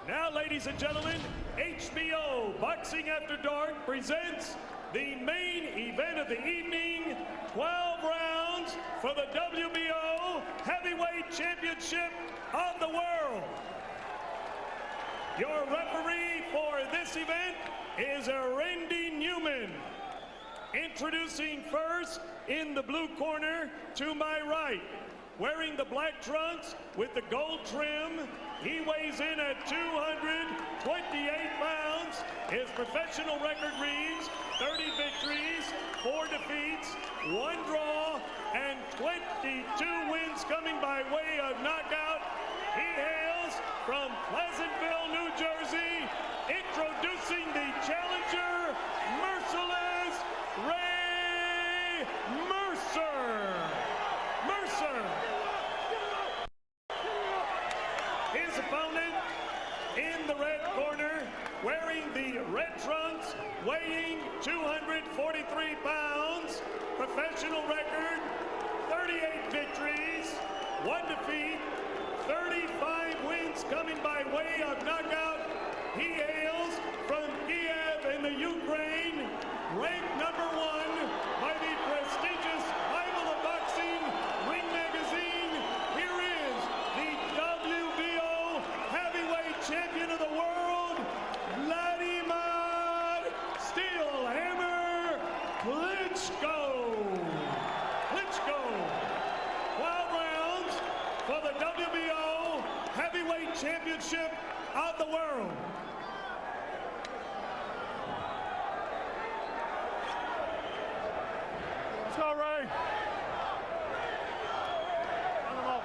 Now, ladies and gentlemen, HBO Boxing After Dark presents the main event of the evening, 12 rounds for the WBO Heavyweight Championship of the world. Your referee for this event is Randy Neumann. Introducing first in the blue corner to my right, wearing the black trunks with the gold trim, he weighs in at 228 pounds. His professional record reads 30 victories, 4 defeats, 1 draw, and 22 wins coming by way of knockout. He hails from Pleasantville, New Jersey. Introducing the challenger, merciless Ray Mercer. His opponent in the red corner, wearing the red trunks, weighing 243 pounds, professional record, 38 victories, 1 defeat, 35 wins coming by way of knockout. He hails from Kiev in the Ukraine, ranked number 1 by the prestigious Bible of Boxing Ring Magazine. Here is the WBO Heavyweight Champion of the world, Wladimir Klitschko. 12 rounds for the WBO Heavyweight Championship of the world. Let's go, Ray. Send him out.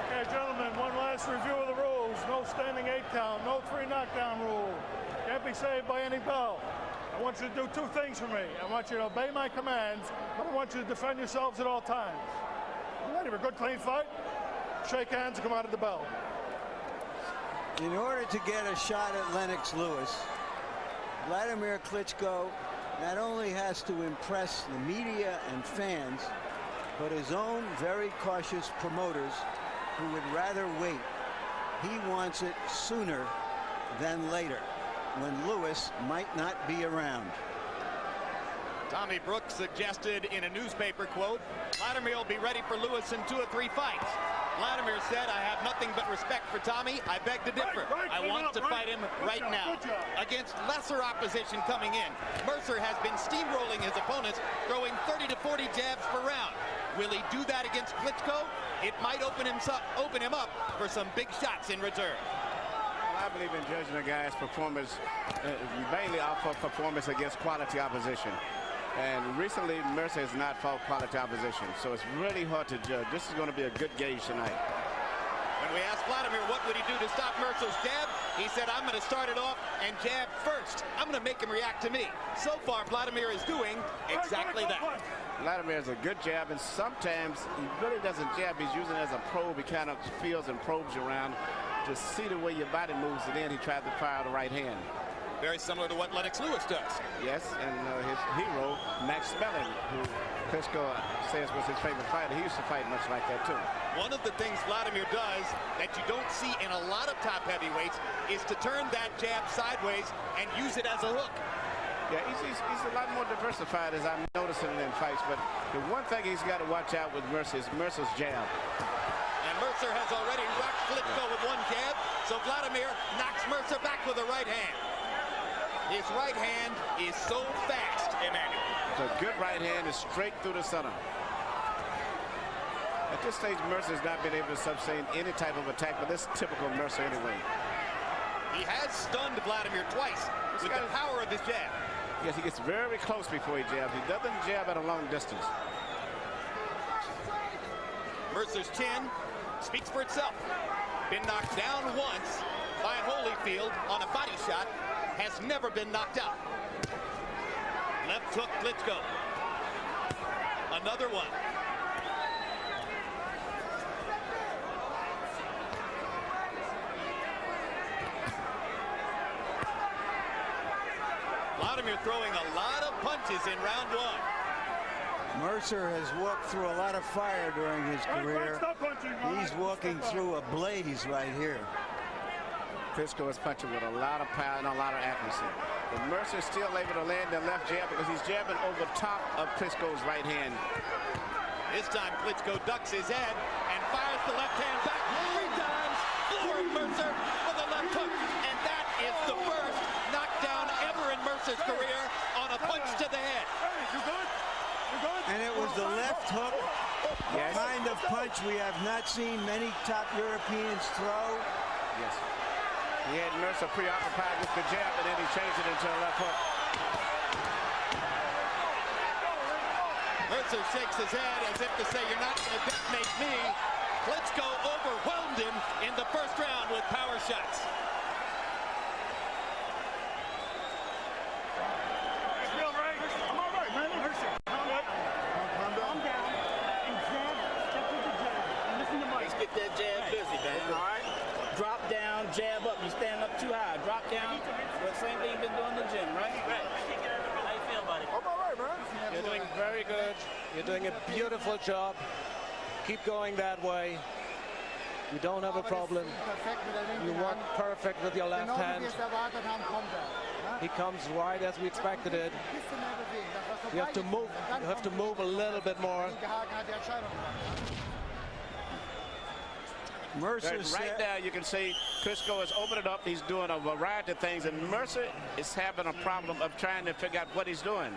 Okay, gentlemen, one last review of the rules. No standing 8 count, no 3 knockdown rule. Can't be saved by any bell. I want you to do 2 things for me. I want you to obey my commands, but I want you to defend yourselves at all times. You ready for a good, clean fight? Shake hands and come out of the bell. In order to get a shot at Lennox Lewis, Wladimir Klitschko not only has to impress the media and fans, but his own very cautious promoters who would rather wait. He wants it sooner than later, when Lewis might not be around. Tommy Brooks suggested in a newspaper quote, Wladimir will be ready for Lewis in 2 or 3 fights. Wladimir said, I have nothing but respect for Tommy. I beg to differ. I want to fight him right now. Against lesser opposition coming in, Mercer has been steamrolling his opponents, throwing 30 to 40 jabs per round. Will he do that against Klitschko? It might open him up for some big shots in return. I believe in judging a guy's performance mainly off of performance against quality opposition. And recently, Mercer has not fought quality opposition, so it's really hard to judge. This is going to be a good gauge tonight. When we asked Wladimir what would he do to stop Mercer's jab, he said, I'm going to start it off and jab first. I'm going to make him react to me. So far, Wladimir is doing exactly that. Wladimir has a good jab, and sometimes he really doesn't jab. He's using it as a probe. He kind of feels and probes you around to see the way your body moves, and then he tries to fire the right hand. Very similar to what Lennox Lewis does. Yes, and his hero, Max Spelling, who Klitschko says was his favorite fighter, he used to fight much like that, too. One of the things Wladimir does that you don't see in a lot of top heavyweights is to turn that jab sideways and use it as a hook. Yeah, he's a lot more diversified, as I'm noticing in fights, but the one thing he's got to watch out with Mercer is Mercer's jab. And Mercer has already rocked Klitschko with 1 jab, so Wladimir knocks Mercer back with a right hand. His right hand is so fast, Emmanuel. It's a good right hand, is straight through the center. At this stage, Mercer's not been able to sustain any type of attack, but this is typical Mercer anyway. He has stunned Wladimir twice with the power of his jab. Yes, he gets very close before he jabs. He doesn't jab at a long distance. Mercer's chin speaks for itself. Been knocked down once by Holyfield on a body shot. Has never been knocked out. Left hook Klitschko. Another one. Wladimir throwing a lot of punches in round 1. Mercer has walked through a lot of fire during his career. He's walking through a blaze right here. Klitschko is punching with a lot of power and a lot of accuracy. But Mercer is still able to land the left jab because he's jabbing over top of Klitschko's right hand. This time Klitschko ducks his head and fires the left hand back 3 times. Flooring Mercer with a left hook. And that is the first knockdown ever in Mercer's career on a punch to the head. And it was the left hook, kind of punch we have not seen many top Europeans throw. Yes. He had Mercer preoccupied with the jab, and then he changed it into a left hook. Mercer shakes his head as if to say, you're not going to detonate me. Klitschko overwhelmed him in the first round with power shots. Get that jab busy, man. All right? Drop down, jab up. You stand up too high. Drop down. Well, same thing you've been doing in the gym, right? Right. How you feel, buddy? I'm all right, man. You're doing very good. You're doing a beautiful job. Keep going that way. You don't have a problem. You work perfect with your left hand. He comes right as we expected it. You have to move. You have to move a little bit more. Mercer Right now, you can see Klitschko is opening up. He's doing a variety of things, and Mercer is having a problem of trying to figure out what he's doing.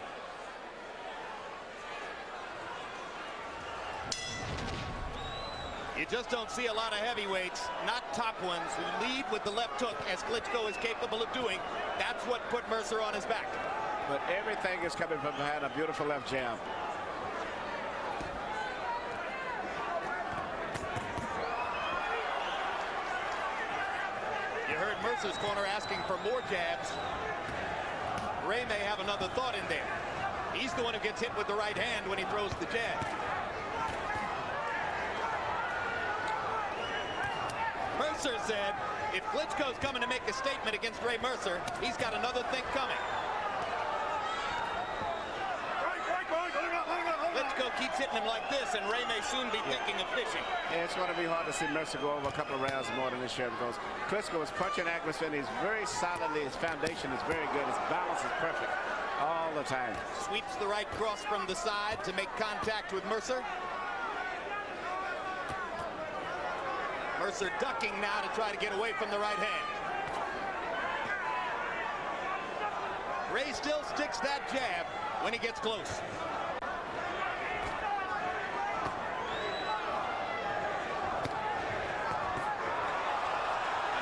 You just don't see a lot of heavyweights, not top ones, who lead with the left hook as Klitschko is capable of doing. That's what put Mercer on his back. But everything is coming from behind a beautiful left jab. You heard Mercer's corner asking for more jabs. Ray may have another thought in there. He's the one who gets hit with the right hand when he throws the jab. Mercer said if Klitschko's coming to make a statement against Ray Mercer, he's got another thing coming. Klitschko keeps hitting him like this, and Ray may soon be thinking of fishing. Yeah, it's going to be hard to see Mercer go over a couple of rounds more than this year because Klitschko is punching accuracy, and he's very solidly. His foundation is very good. His balance is perfect all the time. Sweeps the right cross from the side to make contact with Mercer. Mercer ducking now to try to get away from the right hand. Ray still sticks that jab when he gets close.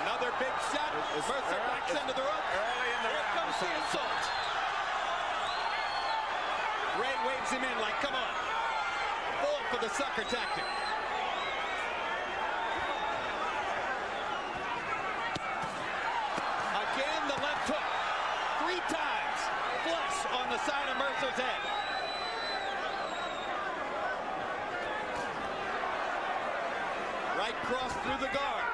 Another big shot. Mercer backs into the rope. Here comes the assault. Ray waves him in like, come on. Fall for the sucker tactic. Again, the left hook. 3 times. Flush on the side of Mercer's head. Right cross through the guard.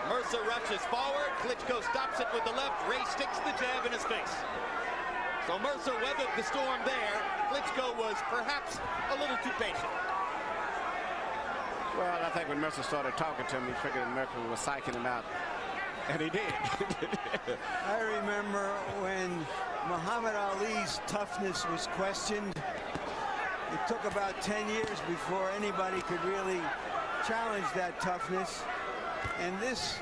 Mercer rushes forward. Klitschko stops it with the left. Ray sticks the jab in his face. So Mercer weathered the storm there. Klitschko was perhaps a little too patient. Well, I think when Mercer started talking to him, he figured Mercer was psyching him out. And he did. I remember when Muhammad Ali's toughness was questioned. It took about 10 years before anybody could really challenge that toughness. And this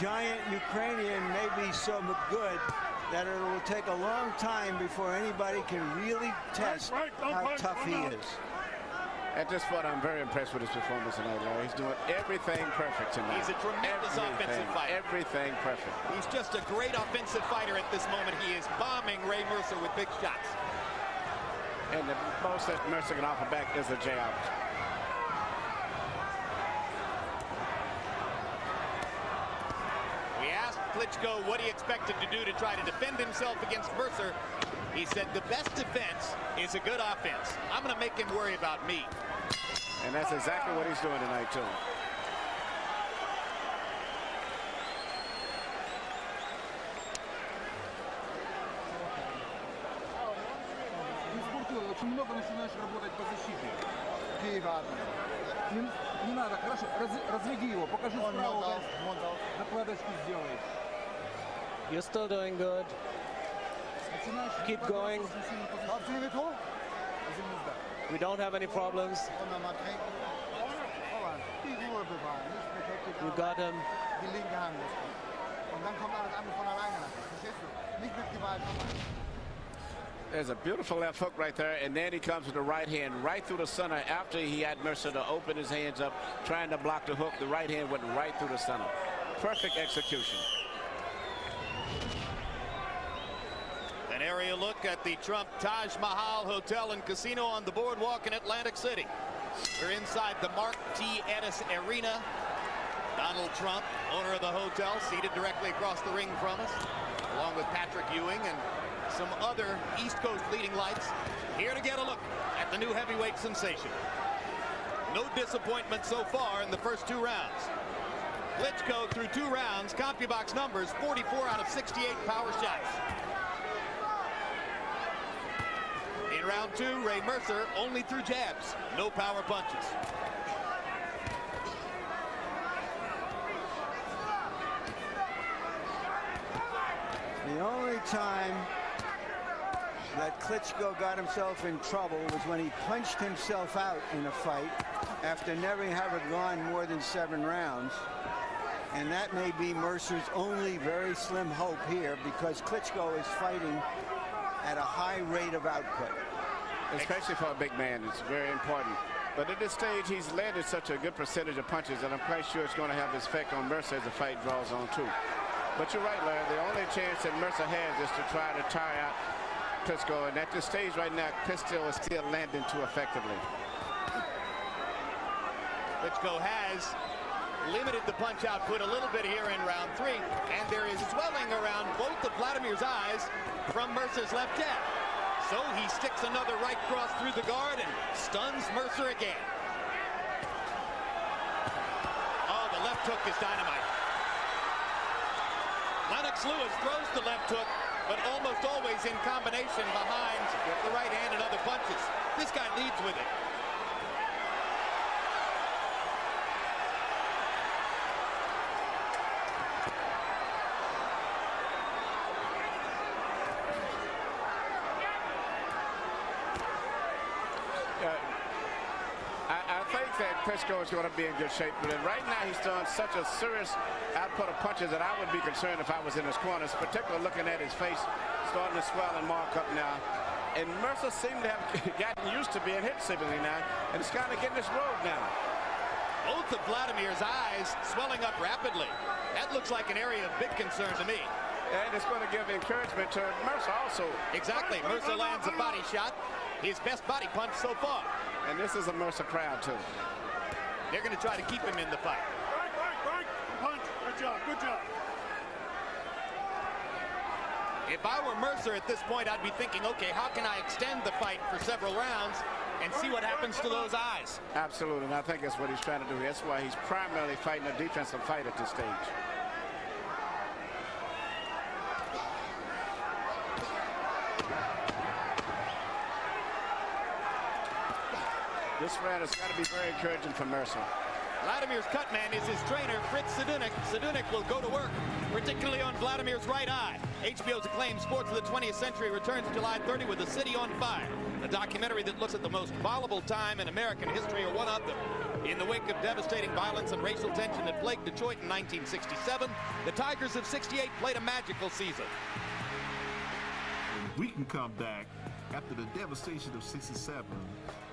giant Ukrainian may be so good that it will take a long time before anybody can really test how tough he is. At this point, I'm very impressed with his performance tonight, Larry. He's doing everything perfect tonight. He's a tremendous offensive fighter. Everything perfect. He's just a great offensive fighter at this moment. He is bombing Ray Mercer with big shots. And the most that Mercer can offer back is a jab. We asked Klitschko what he expected to do to try to defend himself against Mercer. He said the best defense is a good offense. I'm going to make him worry about me. And that's exactly what he's doing tonight, too. чувствую, очень много начинаешь работать по защите. Не надо, хорошо, разведи его, покажи справа, накладочку сделай. You're still doing good. Keep going. We don't have any problems. You got him. There's a beautiful left hook right there, and then he comes with the right hand right through the center after he had Mercer to open his hands up, trying to block the hook. The right hand went right through the center. Perfect execution. An area look at the Trump Taj Mahal Hotel and Casino on the boardwalk in Atlantic City. We're inside the Mark T. Ennis Arena. Donald Trump, owner of the hotel, seated directly across the ring from us, along with Patrick Ewing and some other East Coast leading lights, here to get a look at the new heavyweight sensation. No disappointment so far in the first 2 rounds. Klitschko through 2 rounds, CompuBox numbers, 44 out of 68 power shots. In round 2, Ray Mercer only threw jabs, no power punches. The only time that Klitschko got himself in trouble was when he punched himself out in a fight after never having gone more than 7 rounds. And that may be Mercer's only very slim hope here, because Klitschko is fighting at a high rate of output. Especially for a big man, it's very important. But at this stage, he's landed such a good percentage of punches that I'm quite sure it's going to have this effect on Mercer as the fight draws on too. But you're right, Larry, the only chance that Mercer has is to try to tire out Klitschko, and at this stage right now, Klitschko is still landing too effectively. Klitschko has limited the punch output a little bit here in round 3, and there is swelling around both of Vladimir's eyes from Mercer's left jab. So he sticks another right cross through the guard and stuns Mercer again. Oh, the left hook is dynamite. Lennox Lewis throws the left hook, but almost always in combination behind the right hand and other punches. This guy leads with it. I think that Klitschko is going to be in good shape, but right now he's done such a serious output of punches that I would be concerned if I was in his corners, particularly looking at his face starting to swell and mark up now. And Mercer seemed to have gotten used to being hit seemingly now, and it's kind of getting this road now. Both of Vladimir's eyes swelling up rapidly. That looks like an area of big concern to me. And it's going to give encouragement to Mercer also. Exactly. Mercer lands a body shot. His best body punch so far. And this is a Mercer crowd, too. They're going to try to keep him in the fight. Right. Punch. Good job. Good job. If I were Mercer at this point, I'd be thinking, okay, how can I extend the fight for several rounds and see what happens to those eyes? Absolutely, and I think that's what he's trying to do. That's why he's primarily fighting a defensive fight at this stage. This round has got to be very encouraging for Mercer. Vladimir's cut man is his trainer, Fritz Sedunik. Sedunik will go to work, particularly on Vladimir's right eye. HBO's acclaimed Sports of the 20th Century returns July 30 with A City on Fire, a documentary that looks at the most volatile time in American history, or one of them. In the wake of devastating violence and racial tension that plagued Detroit in 1967, the Tigers of '68 played a magical season. We can come back after the devastation of '67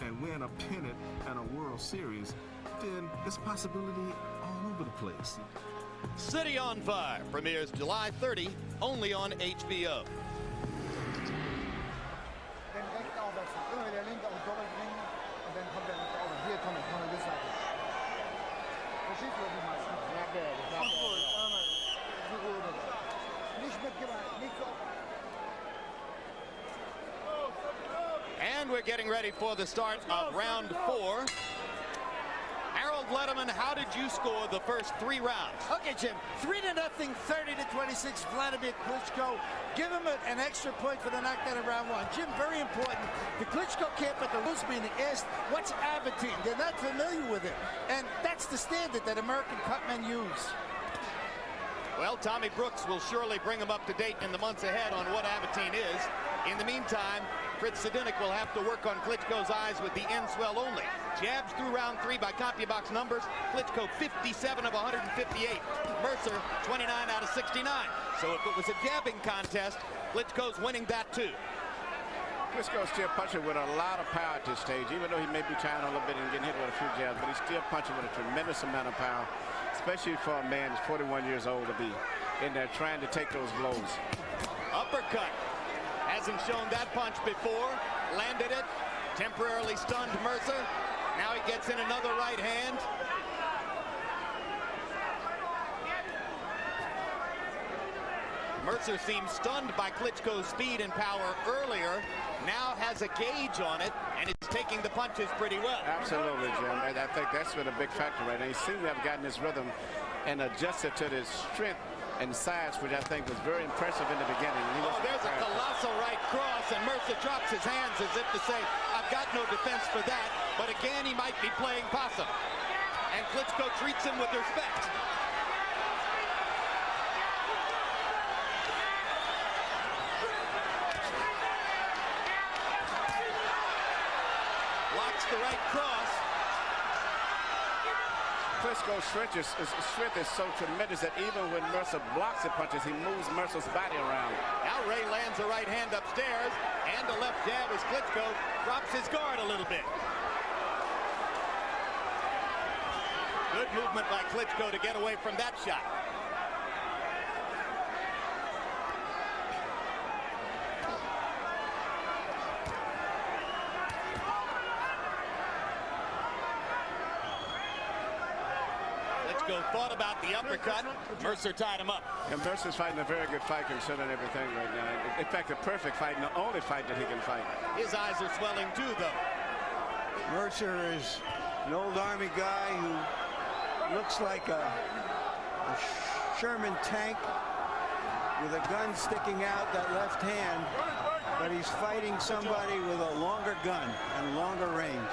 and win a pennant and a World Series, then it's possibility all over the place. City on Fire premieres July 30, only on HBO. And we're getting ready for the start of round 4. Harold Letterman, how did you score the first 3 rounds? Okay, Jim, 3-0, 30-26, Wladimir Klitschko. Give him an extra point for the knockdown in round 1. Jim, very important. The Klitschko camp at the loose meeting asked, what's Abatine? They're not familiar with it. And that's the standard that American cutmen use. Well, Tommy Brooks will surely bring him up to date in the months ahead on what Abatine is. In the meantime, Fritz Zedinek will have to work on Klitschko's eyes with the end swell only. Jabs through round 3 by CompuBox numbers. Klitschko 57 of 158. Mercer 29 out of 69. So if it was a jabbing contest, Klitschko's winning that too. Klitschko's still punching with a lot of power at this stage, even though he may be trying a little bit and getting hit with a few jabs, but he's still punching with a tremendous amount of power, especially for a man who's 41 years old to be in there trying to take those blows. Uppercut. Hasn't shown that punch before. Landed it. Temporarily stunned Mercer. Now he gets in another right hand. Mercer seemed stunned by Klitschko's speed and power earlier. Now has a gauge on it and is taking the punches pretty well. Absolutely, Jim. And I think that's been a big factor right now. He seemed to have gotten his rhythm and adjusted to his strength and size, which I think was very impressive in the beginning. There's a colossal right cross, and Mercer drops his hands as if to say, I've got no defense for that. But again, he might be playing possum. And Klitschko treats him with respect. Blocks the right cross. Klitschko's strength is so tremendous that even when Mercer blocks the punches, he moves Mercer's body around. Now Ray lands a right hand upstairs and a left jab as Klitschko drops his guard a little bit. Good movement by Klitschko to get away from that shot. Thought about the uppercut. Mercer tied him up. And Mercer's fighting a very good fight considering everything right now. In fact, a perfect fight, and the only fight that he can fight. His eyes are swelling too, though. Mercer is an old Army guy who looks like a Sherman tank with a gun sticking out that left hand, but he's fighting somebody with a longer gun and longer range.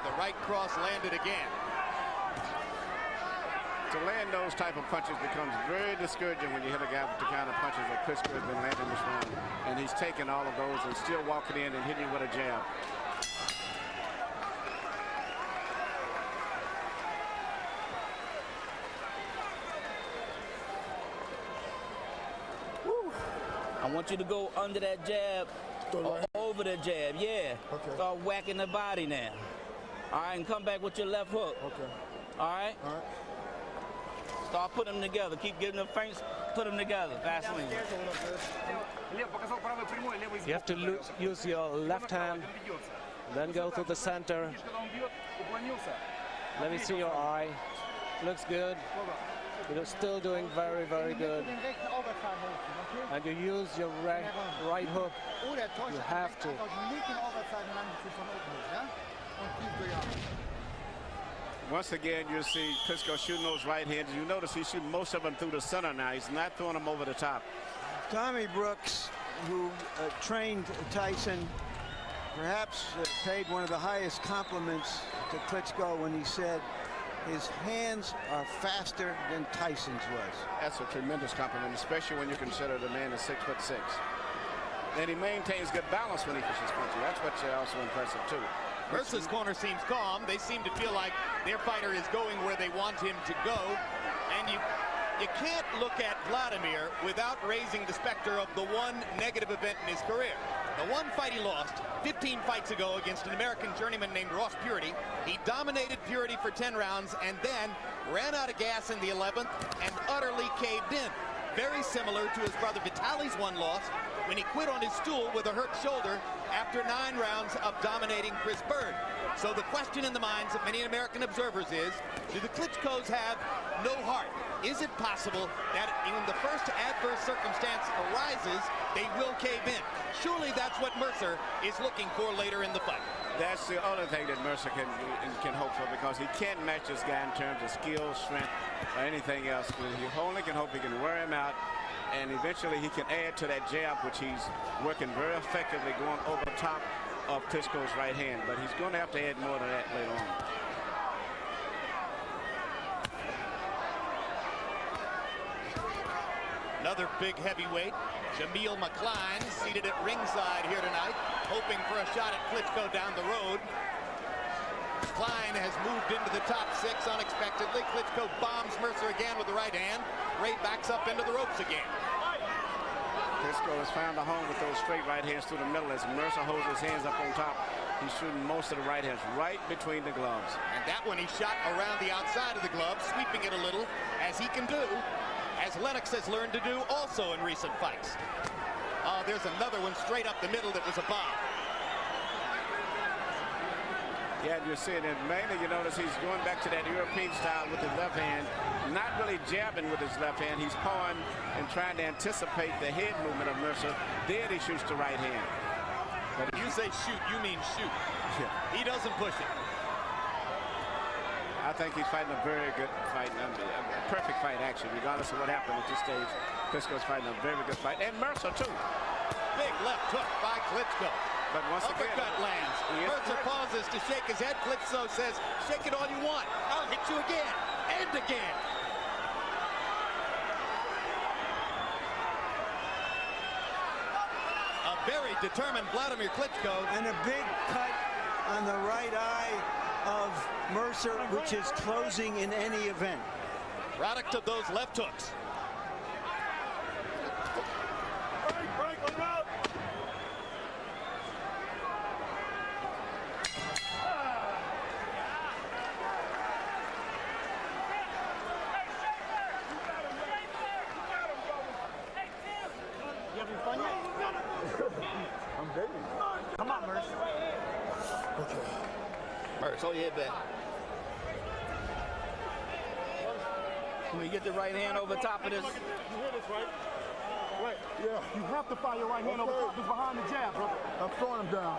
The right cross landed again. To land those type of punches becomes very discouraging when you hit a guy with the kind of punches that Klitschko has been landing this round. And he's taking all of those and still walking in and hitting you with a jab. Woo. I want you to go under that jab, or over the jab, yeah. Okay. Start whacking the body now. All right, and come back with your left hook. Okay. All right? All right. Start putting them together. Keep getting them feints, put them together. Vaseline. You have to use your left hand, then go to the center. Let me see your eye. Looks good. You're still doing very, very good. And you use your right hook. You have to. Once again, you'll see Klitschko shooting those right hands. You notice he's shooting most of them through the center now. He's not throwing them over the top. Tommy Brooks, who trained Tyson, perhaps paid one of the highest compliments to Klitschko when he said his hands are faster than Tyson's was. That's a tremendous compliment, especially when you consider the man is 6'6". And he maintains good balance when he pushes punches. That's what's also impressive, too. Mercer's corner seems calm. They seem to feel like their fighter is going where they want him to go. And you can't look at Wladimir without raising the specter of the one negative event in his career. The one fight he lost 15 fights ago against an American journeyman named Ross Purity. He dominated Purity for 10 rounds and then ran out of gas in the 11th and utterly caved in. Very similar to his brother Vitali's one loss when he quit on his stool with a hurt shoulder after 9 rounds of dominating Chris Bird. So the question in the minds of many American observers is, do the Klitschkos have no heart? Is it possible that when the first adverse circumstance arises, they will cave in? Surely that's what Mercer is looking for later in the fight. That's the only thing that Mercer can hope for, because he can't match this guy in terms of skill, strength, or anything else. He only can hope he can wear him out, and eventually he can add to that jab, which he's working very effectively going over the top of Klitschko's right hand. But he's going to have to add more to that later on. Another big heavyweight, Jamil McCline, seated at ringside here tonight, hoping for a shot at Klitschko down the road. Klein has moved into the top 6 unexpectedly. Klitschko bombs Mercer again with the right hand. Ray backs up into the ropes again. Klitschko has found a home with those straight right hands through the middle as Mercer holds his hands up on top. He's shooting most of the right hands right between the gloves. And that one he shot around the outside of the glove, sweeping it a little, as he can do, as Lennox has learned to do also in recent fights. Oh, there's another one straight up the middle that was a bomb. Yeah, you're seeing it. Mainly, you notice he's going back to that European style with his left hand, not really jabbing with his left hand. He's pawing and trying to anticipate the head movement of Mercer. Then he shoots the right hand. But if you say shoot, you mean shoot. Yeah. He doesn't push it. I think he's fighting a very good fight, a perfect fight, actually, regardless of what happened at this stage. Klitschko's fighting a very good fight, and Mercer, too. Big left hook by Klitschko. But once again, uppercut lands. Mercer pauses to shake his head. Klitschko says, shake it all you want. I'll hit you again and again. A very determined Wladimir Klitschko. And a big cut on the right eye of Mercer, which is closing in any event. Product of those left hooks. Come on, Mercer. Okay. Mercer, hold your head back. When you get the right hand over top of this. You hear this, right? Right, yeah. You have to fire your right hand over top. It's behind the jab, brother. I'm throwing him down.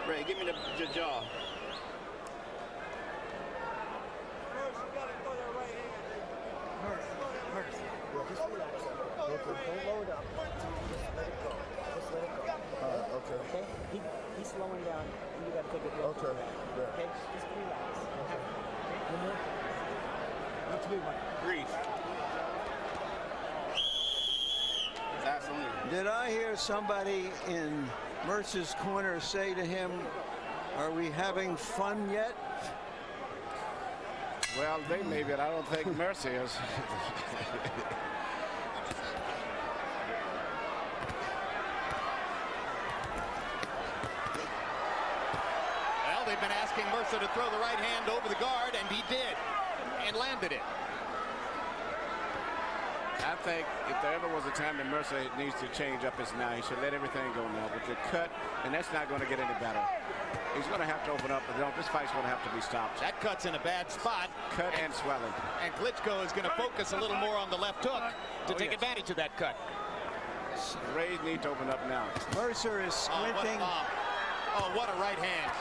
Ray, give me the jaw. Don't lower it up. Just let it go. Just let it go. Okay. Okay? He's slowing down. You got to take it real Okay. Yeah. Okay? Just relax. Okay? One more. Not too big, Mike. Breathe. Absolutely. Did I hear somebody in Mercer's corner say to him, are we having fun yet? Well, they may, but I don't think Mercer is. They've been asking Mercer to throw the right hand over the guard, and he did, and landed it. I think if there ever was a time that Mercer needs to change up his now, he should let everything go now. With the cut, and that's not going to get any better. He's going to have to open up, but this fight's going to have to be stopped. That cut's in a bad spot. Cut and swelling. And Klitschko is going to focus a little more on the left hook to take advantage of that cut. Ray needs to open up now. Mercer is squinting. Oh, what a right hand.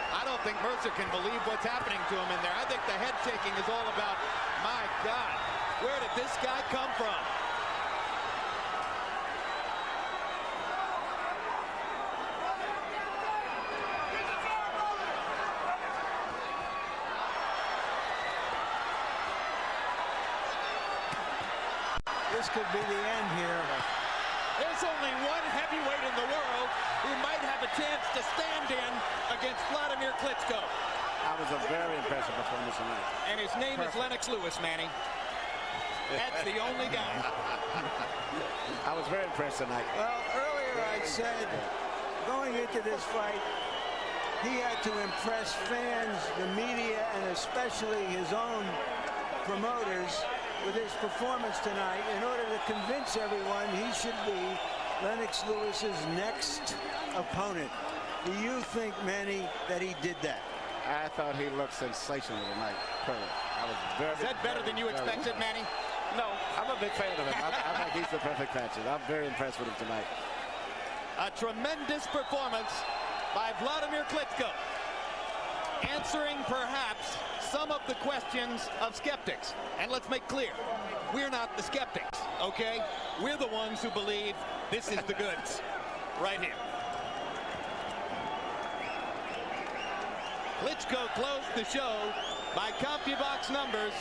I don't think Mercer can believe what's happening to him in there. I think the head shaking is all about, my God, where did this guy come from? This could be the end here. There's only one heavyweight in the world who might have a chance to stand in against Wladimir Klitschko. That was a very impressive performance tonight. And his name is Lennox Lewis, Manny. That's the only guy. I was very impressed tonight. Well, earlier I said, going into this fight, he had to impress fans, the media, and especially his own promoters with his performance tonight in order to convince everyone he should be Lennox Lewis's next opponent. Do you think, Manny, that he did that? I thought he looked sensational tonight. Perfect. Is that better than you expected, Manny? No, I'm a big fan of him. I think he's the perfect puncher. I'm very impressed with him tonight. A tremendous performance by Wladimir Klitschko, answering perhaps some of the questions of skeptics. And let's make clear, we're not the skeptics, okay? We're the ones who believe this is the goods right here. Klitschko closed the show by CompuBox numbers,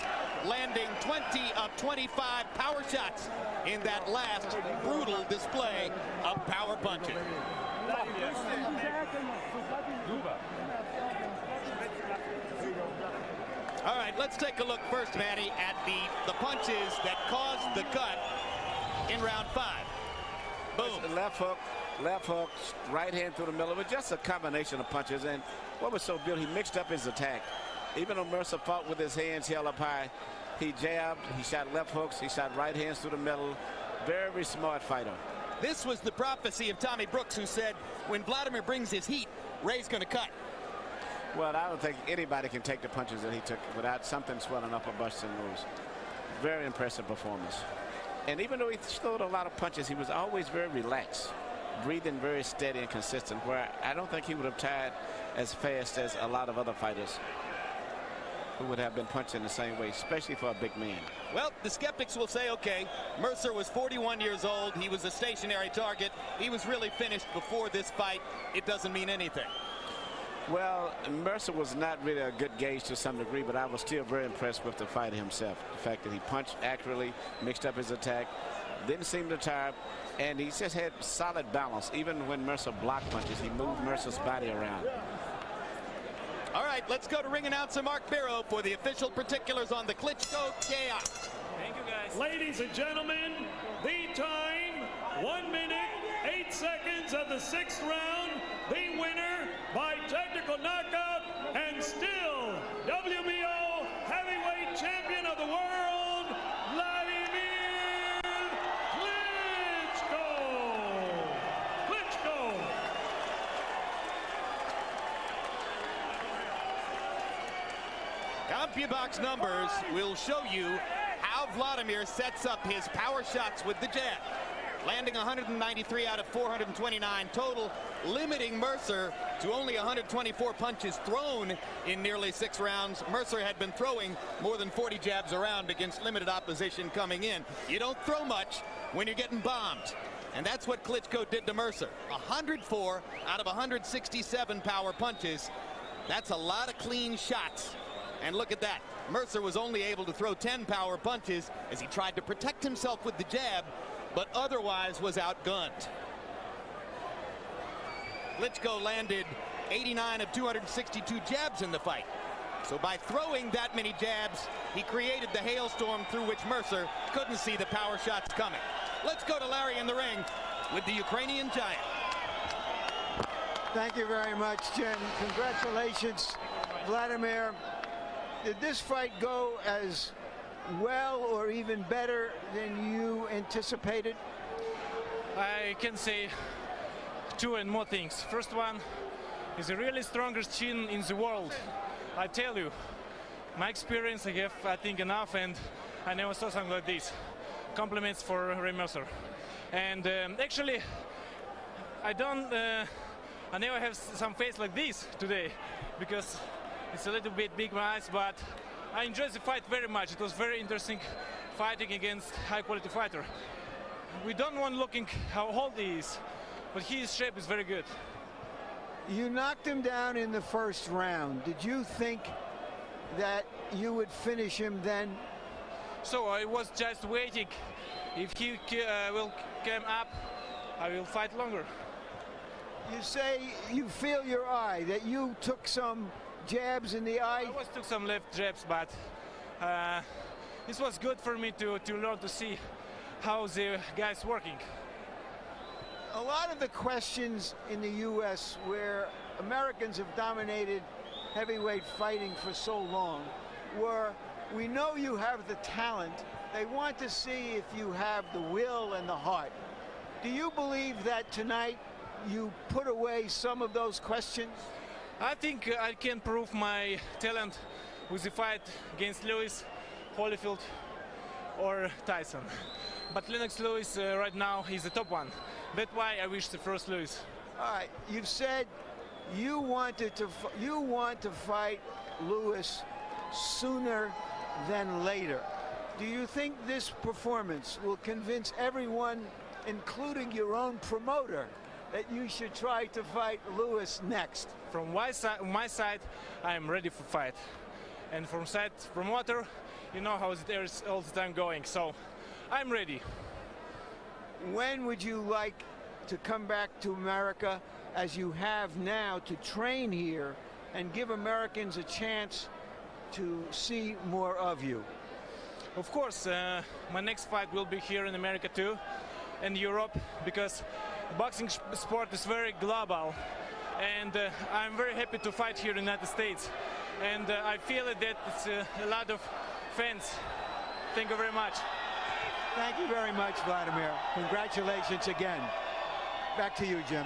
landing 20 of 25 power shots in that last brutal display of power punching. All right, let's take a look first, Manny, at the punches that caused the cut in round 5. Boom. Left hook, right hand through the middle. It was just a combination of punches, and what was so beautiful, he mixed up his attack. Even though Mercer fought with his hands held up high, he jabbed, he shot left hooks, he shot right hands through the middle. Very smart fighter. This was the prophecy of Tommy Brooks, who said, when Wladimir brings his heat, Ray's going to cut. Well, I don't think anybody can take the punches that he took without something swelling up or busting loose. Very impressive performance. And even though he throwed a lot of punches, he was always very relaxed, breathing very steady and consistent, where I don't think he would have tired as fast as a lot of other fighters who would have been punching the same way, especially for a big man. Well, the skeptics will say, okay, Mercer was 41 years old. He was a stationary target. He was really finished before this fight. It doesn't mean anything. Well, Mercer was not really a good gauge to some degree, but I was still very impressed with the fighter himself. The fact that he punched accurately, mixed up his attack, didn't seem to tire, and he just had solid balance. Even when Mercer blocked punches, he moved Mercer's body around. All right, let's go to ring announcer Mark Biro for the official particulars on the Klitschko chaos. Thank you, guys. Ladies and gentlemen, the time, 1 minute, 8 seconds of the 6th round. The winner by technical knockout and still WBO heavyweight champion of the world, Wladimir Klitschko. Klitschko. CompuBox numbers will show you how Wladimir sets up his power shots with the jab. Landing 193 out of 429 total, limiting Mercer to only 124 punches thrown in nearly 6 rounds. Mercer had been throwing more than 40 jabs around against limited opposition coming in. You don't throw much when you're getting bombed. And that's what Klitschko did to Mercer. 104 out of 167 power punches. That's a lot of clean shots. And look at that. Mercer was only able to throw 10 power punches as he tried to protect himself with the jab, but otherwise was outgunned. Klitschko landed 89 of 262 jabs in the fight. So by throwing that many jabs, he created the hailstorm through which Mercer couldn't see the power shots coming. Let's go to Larry in the ring with the Ukrainian giant. Thank you very much, Jim. Congratulations, Wladimir. Did this fight go as well or even better than you anticipated? I can say 2 and more things. First one is the really strongest chin in the world. I tell you, my experience, I have, I think, enough, and I never saw something like this. Compliments for Ray Mercer. And actually, I never have some face like this today, because it's a little bit big my eyes, but I enjoyed the fight very much. It was very interesting fighting against high-quality fighter. We don't want looking how old he is, but his shape is very good. You knocked him down in the first round. Did you think that you would finish him then? So I was just waiting. If he will come up, I will fight longer. You say you feel your eye, that you took some jabs in the eye? I took some left jabs, but this was good for me to learn to see how the guy's working. A lot of the questions in the U.S. where Americans have dominated heavyweight fighting for so long were, we know you have the talent. They want to see if you have the will and the heart. Do you believe that tonight you put away some of those questions? I think I can prove my talent with the fight against Lewis, Holyfield, or Tyson. But Lennox Lewis right now is the top one. That's why I wish the first Lewis. All right, you've said you want to fight Lewis sooner than later. Do you think this performance will convince everyone, including your own promoter, that you should try to fight Lewis next? From my side, I am ready for fight. And from side promoter, you know how it is all the time going. So I'm ready. When would you like to come back to America, as you have now, to train here and give Americans a chance to see more of you? Of course, my next fight will be here in America too, and Europe, because boxing sport is very global, and I'm very happy to fight here in the United States, and I feel that it's a lot of fans. Thank you very much. Thank you very much, Wladimir. Congratulations again. Back to you, Jim.